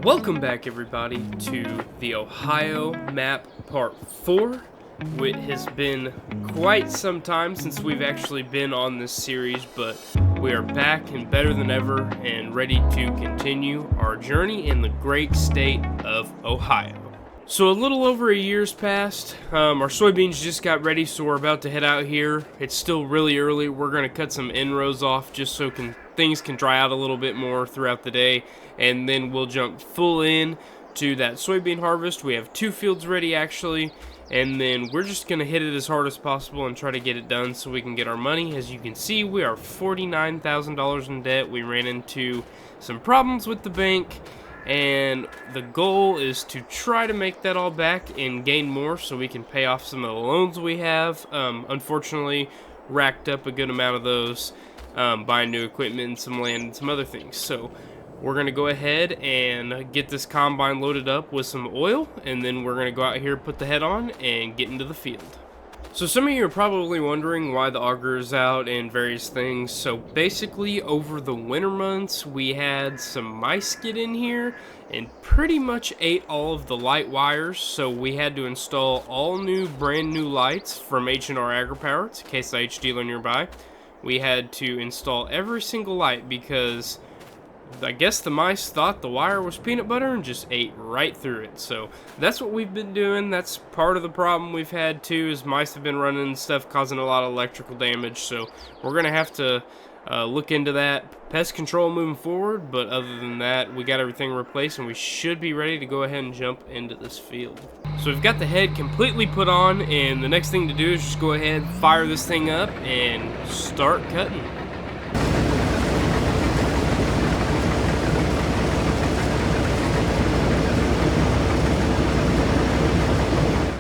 Welcome back, everybody, to the Ohio Map Part 4. It has been quite some time since we've actually been on this series, but we are back and better than ever and ready to continue our journey in the great state of Ohio. So a little over a year's passed. Our soybeans just got ready, so we're about to head out here. It's still really early. We're going to cut some in-rows off just so things can dry out a little bit more throughout the day, and then we'll jump full in to that soybean harvest. We have 2 fields ready actually, and then we're just going to hit it as hard as possible and try to get it done so we can get our money. As you can see, we are $49,000 in debt. We ran into some problems with the bank, and the goal is to try to make that all back and gain more so we can pay off some of the loans we have. Unfortunately, racked up a good amount of those, buying new equipment and some land and some other things. So we're going to go ahead and get this combine loaded up with some oil, and then we're going to go out here, put the head on, and get into the field. So some of you are probably wondering why the auger is out and various things. So basically, over the winter months, we had some mice get in here and pretty much ate all of the light wires. So we had to install all brand new lights from H&R AgriPower. It's a Case IH dealer nearby. We had to install every single light because I guess the mice thought the wire was peanut butter and just ate right through it. So that's what we've been doing. That's part of the problem we've had too, is mice have been running stuff causing a lot of electrical damage. So we're going to have to look into that. Pest control moving forward, but other than that, we got everything replaced and we should be ready to go ahead and jump into this field. So we've got the head completely put on, and the next thing to do is just go ahead, fire this thing up, and start cutting.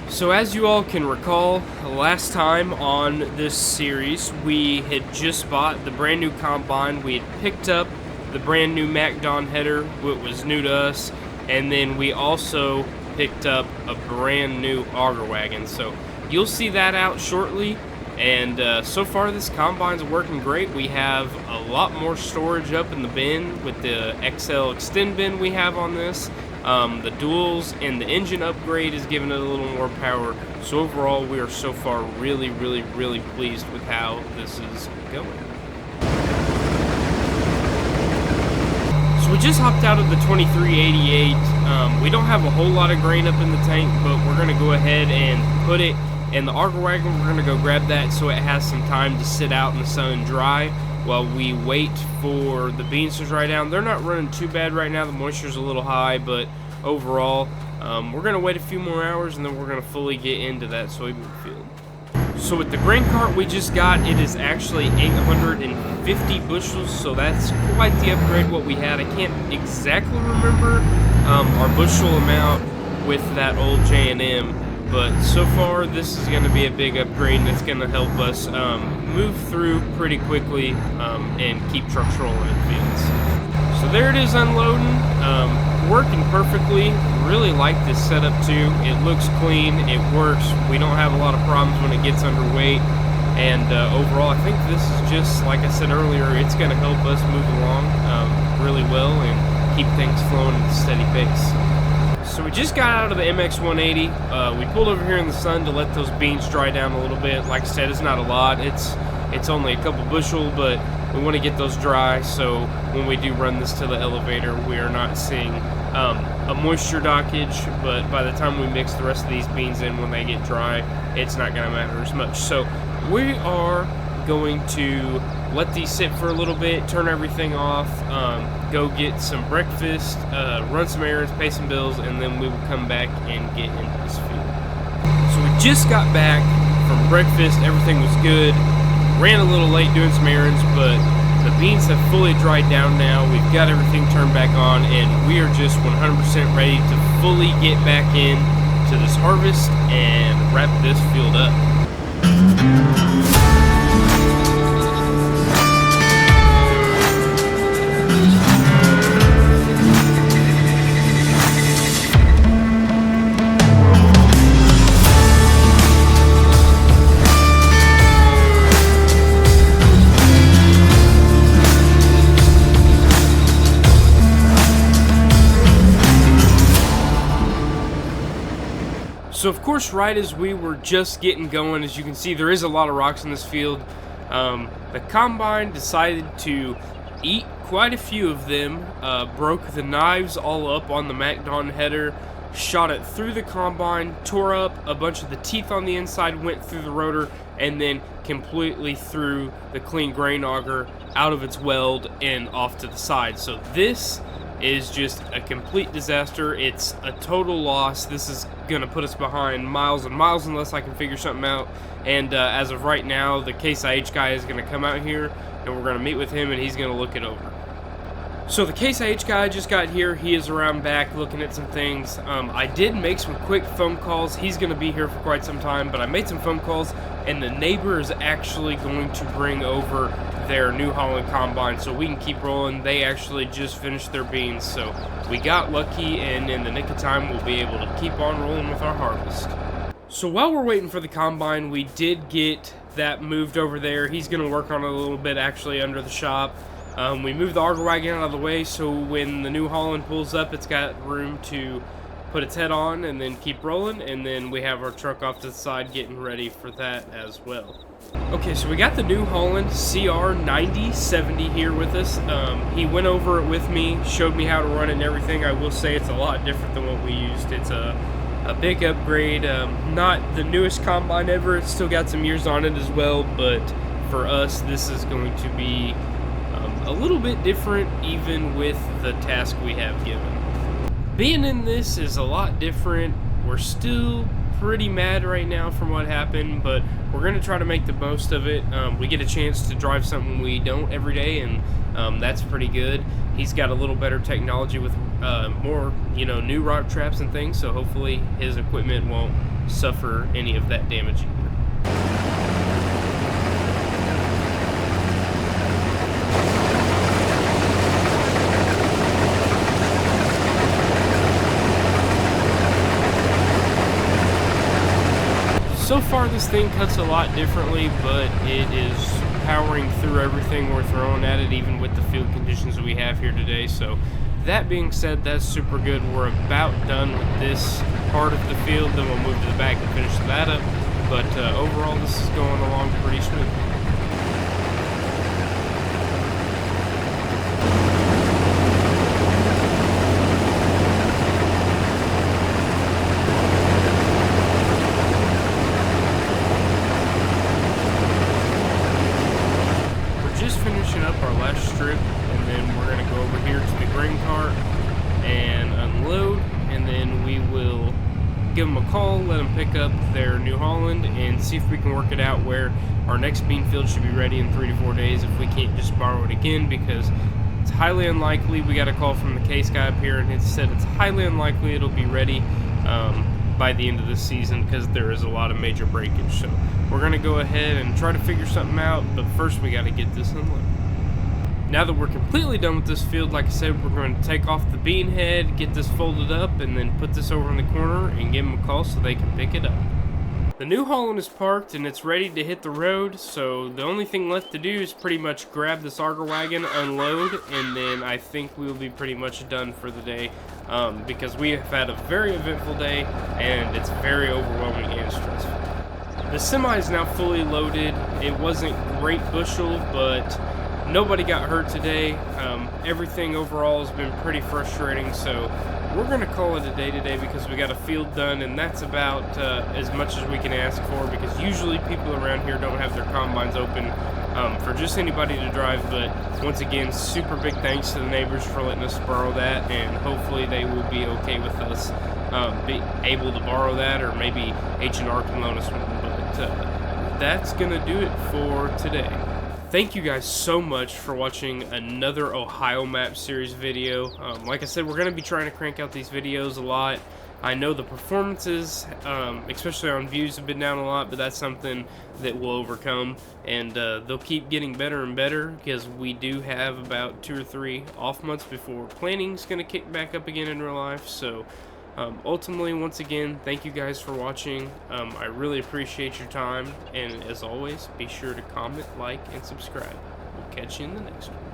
So as you all can recall, last time on this series, we had just bought the brand new combine. We had picked up the brand new MacDon header, which was new to us, and then we also picked up a brand new auger wagon. So you'll see that out shortly, and so far this combine's working great. We have a lot more storage up in the bin with the XL extend bin we have on this. The duals and the engine upgrade is giving it a little more power. So overall, we are so far really pleased with how this is going. So we just hopped out of the 2388. We don't have a whole lot of grain up in the tank, but we're going to go ahead and put it in the auger wagon. We're going to go grab that so it has some time to sit out in the sun and dry while we wait for the beans to dry down. They're not running too bad right now. The moisture's a little high, but overall, we're going to wait a few more hours and then we're going to fully get into that soybean field. So with the grain cart we just got, it is actually 850 bushels, so that's quite the upgrade what we had. I can't exactly remember our bushel amount with that old J&M, but so far this is going to be a big upgrade, and it's going to help us move through pretty quickly and keep trucks rolling in fields. So there it is unloading, working perfectly. Really like this setup too. It looks clean, it works. We don't have a lot of problems when it gets underweight, and overall I think this is just, like I said earlier, it's going to help us move along really well and keep things flowing at a steady pace. So we just got out of the MX-180. We pulled over here in the sun to let those beans dry down a little bit. Like I said, it's not a lot. It's only a couple bushel, but we want to get those dry so when we do run this to the elevator, we are not seeing a moisture dockage. But by the time we mix the rest of these beans in when they get dry, it's not going to matter as much. So we are going to let these sit for a little bit, turn everything off, go get some breakfast, run some errands, pay some bills, and then we will come back and get into this field. So we just got back from breakfast, everything was good, ran a little late doing some errands, but the beans have fully dried down now. We've got everything turned back on, and we are just 100% ready to fully get back in to this harvest and wrap this field up. So of course, right as we were just getting going, as you can see, there is a lot of rocks in this field. The combine decided to eat quite a few of them, broke the knives all up on the MacDon header, shot it through the combine, tore up a bunch of the teeth on the inside, went through the rotor, and then completely threw the clean grain auger out of its weld and off to the side. So this is just a complete disaster. It's a total loss. This is going to put us behind miles and miles unless I can figure something out. And as of right now, the Case IH guy is going to come out here, and we're going to meet with him, and he's going to look it over. So the Case IH guy just got here. He is around back looking at some things. I did make some quick phone calls. He's going to be here for quite some time, but I made some phone calls, and the neighbor is actually going to bring over their New Holland combine so we can keep rolling. They actually just finished their beans, so we got lucky, and in the nick of time, we'll be able to keep on rolling with our harvest. So while we're waiting for the combine, we did get that moved over there. He's going to work on it a little bit actually under the shop. We moved the auger wagon out of the way so when the New Holland pulls up, it's got room to put its head on and then keep rolling, and then we have our truck off to the side getting ready for that as well. Okay, so we got the New Holland CR 9070 here with us. He went over it with me, showed me how to run it and everything. I will say it's a lot different than what we used. It's a big upgrade. Not the newest combine ever. It's still got some years on it as well, but for us, this is going to be a little bit different even with the task we have given. Being in this is a lot different. We're still pretty mad right now from what happened, but we're going to try to make the most of it. We get a chance to drive something we don't every day, and that's pretty good. He's got a little better technology with more, new rock traps and things, so hopefully his equipment won't suffer any of that damage either. So far this thing cuts a lot differently, but it is powering through everything we're throwing at it, even with the field conditions that we have here today. So that being said, that's super good. We're about done with this part of the field, then we'll move to the back and finish that up. But overall, this is going along pretty smooth. Finishing up our last strip, and then we're going to go over here to the grain cart and unload, and then we will give them a call, let them pick up their New Holland, and see if we can work it out where our next bean field should be ready in 3 to 4 days if we can't just borrow it again, because it's highly unlikely. We got a call from the Case guy up here, and it said it's highly unlikely it'll be ready by the end of this season because there is a lot of major breakage. So we're going to go ahead and try to figure something out, but first we got to get this unloaded. Now that we're completely done with this field, like I said, we're going to take off the bean head, get this folded up, and then put this over in the corner and give them a call so they can pick it up. The New Holland is parked and it's ready to hit the road, so the only thing left to do is pretty much grab this auger wagon, unload, and then I think we'll be pretty much done for the day, because we have had a very eventful day and it's very overwhelming and stressful. The semi is now fully loaded. It wasn't great bushel, but nobody got hurt today. Everything overall has been pretty frustrating, so we're going to call it a day today because we got a field done, and that's about as much as we can ask for, because usually people around here don't have their combines open for just anybody to drive. But once again, super big thanks to the neighbors for letting us borrow that, and hopefully they will be okay with us be able to borrow that, or maybe H&R can loan us one. But that's going to do it for today. Thank you guys so much for watching another Ohio Map Series video. Like I said, we're going to be trying to crank out these videos a lot. I know the performances, especially on views, have been down a lot, but that's something that we'll overcome. And they'll keep getting better and better because we do have about 2 or 3 off months before planning's going to kick back up again in real life. So ultimately, once again, thank you guys for watching. I really appreciate your time, and as always, be sure to comment, like, and subscribe. We'll catch you in the next one.